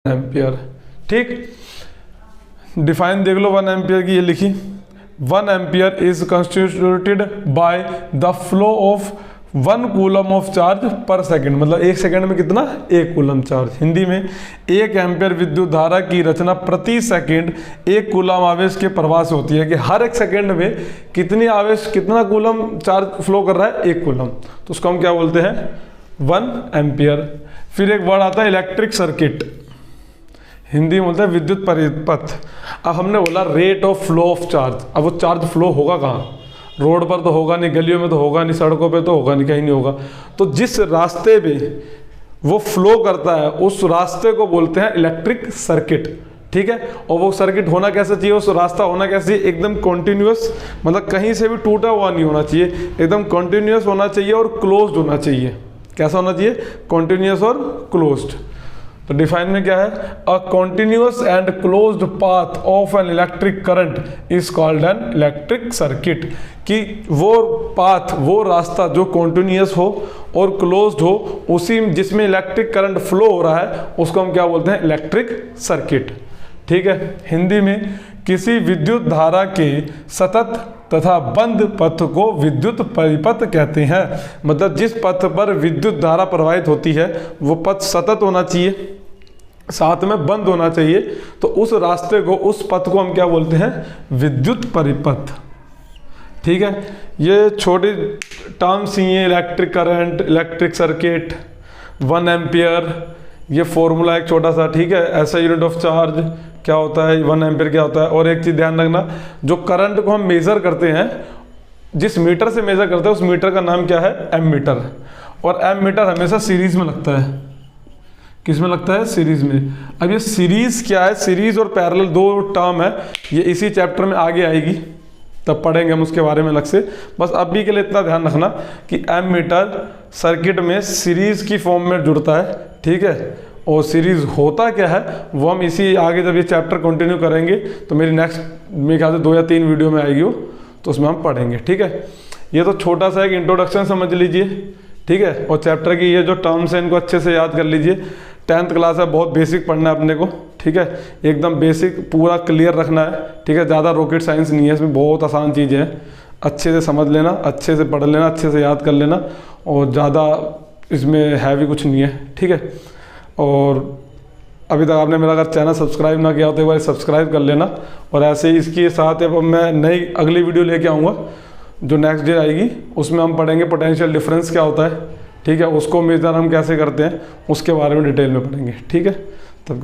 Ampere. ठीक, define देख लो 1 ampere की, ये लिखी 1 ampere is constituted by the flow of 1 coulomb of charge पर सेकंड, मतलब 1 सेकंड में कितना, 1 कूलम चार्ज। हिंदी में 1 एम्पियर विद्युत धारा की रचना प्रति सेकंड 1 कूलम आवेश के प्रवाह से होती है, कि हर 1 सेकंड में कितनी आवेश, कितना कूलम चार्ज फ्लो कर रहा है, 1 कूलम। तो उसको हम क्या बोलते हैं, 1 एम्पियर। फिर एक वर्ड आता है इलेक्ट्रिक सर्किट, हिंदी में बोलते हैं विद्युत परिपथ। अब हमने बोला rate of flow of charge, अब वो चार्ज फ्लो होगा कहाँ, रोड पर तो होगा नहीं, गलियों में तो होगा नहीं, सड़कों पे तो होगा नहीं, कहीं नहीं होगा। तो जिस रास्ते पे वो फ्लो करता है उस रास्ते को बोलते हैं इलेक्ट्रिक सर्किट। ठीक है, और वो सर्किट होना कैसा चाहिए, उस रास्ता होना कैसा चाहिए, एकदम कॉन्टिन्यूस, मतलब कहीं से भी टूटा हुआ नहीं होना चाहिए, एकदम कॉन्टिन्यूस होना चाहिए और क्लोज्ड होना चाहिए। कैसा होना चाहिए, कॉन्टिन्यूस और क्लोज्ड। तो डिफाइन में क्या है, a continuous and closed path of an electric current is called an electric circuit, कि वो पाथ, वो रास्ता जो कॉन्टिन्यूस हो और क्लोज्ड हो, उसी जिसमें इलेक्ट्रिक करंट फ्लो हो रहा है, उसको हम क्या बोलते हैं, इलेक्ट्रिक सर्किट। ठीक है, हिंदी में किसी विद्युत धारा के सतत तथा बंद पथ को विद्युत परिपथ कहते हैं। मतलब जिस पथ पर विद्युत धारा प्रवाहित होती है वो पथ सतत होना चाहिए, साथ में बंद होना चाहिए, तो उस रास्ते को, उस पथ को हम क्या बोलते हैं, विद्युत परिपथ। ठीक है, ये छोटी टर्म्स ही हैं, electric current, electric circuit, 1 ampere, ये फॉर्मूला एक छोटा सा। ठीक है, ऐसा यूनिट ऑफ चार्ज क्या होता है, 1 एम्पियर क्या होता है। और एक चीज़ ध्यान रखना, जो करंट को हम मेज़र करते हैं, जिस मीटर से मेज़र करते हैं उस मीटर का नाम क्या है, एम मीटर। और एम मीटर हमेशा सीरीज में लगता है, किस में लगता है, सीरीज में। अब ये सीरीज क्या है, सीरीज और पैरेलल 2 टर्म है, ये इसी चैप्टर में आगे आएगी, तब पढ़ेंगे हम उसके बारे में अलग से। बस अभी के लिए इतना ध्यान रखना कि एम मीटर सर्किट में सीरीज की फॉर्म में जुड़ता है। ठीक है, और सीरीज होता क्या है वो हम इसी आगे जब ये चैप्टर कंटिन्यू करेंगे तो मेरी नेक्स्ट, मेरे ख्याल से 2 या 3 वीडियो में आएगी वो, तो उसमें हम पढ़ेंगे। ठीक है, ये तो छोटा सा एक इंट्रोडक्शन समझ लीजिए। ठीक है, और चैप्टर की ये जो टर्म्स हैं इनको अच्छे से याद कर लीजिए। 10th क्लास है, बहुत बेसिक पढ़ना है अपने को। ठीक है, एकदम बेसिक पूरा क्लियर रखना है। ठीक है, ज़्यादा रॉकेट साइंस नहीं है इसमें, बहुत आसान चीज़ें हैं, अच्छे से समझ लेना, अच्छे से पढ़ लेना, अच्छे से याद कर लेना, और ज़्यादा इसमें हैवी कुछ नहीं है। ठीक है, और अभी तक आपने मेरा अगर चैनल सब्सक्राइब ना किया हो तो एक बार सब्सक्राइब कर लेना। और ऐसे ही इसके साथ अब मैं नई अगली वीडियो लेके आऊँगा जो नेक्स्ट डे आएगी, उसमें हम पढ़ेंगे पोटेंशियल डिफरेंस क्या होता है। ठीक है, उसको मेजर हम कैसे करते हैं उसके बारे में डिटेल में पढ़ेंगे। ठीक है, तब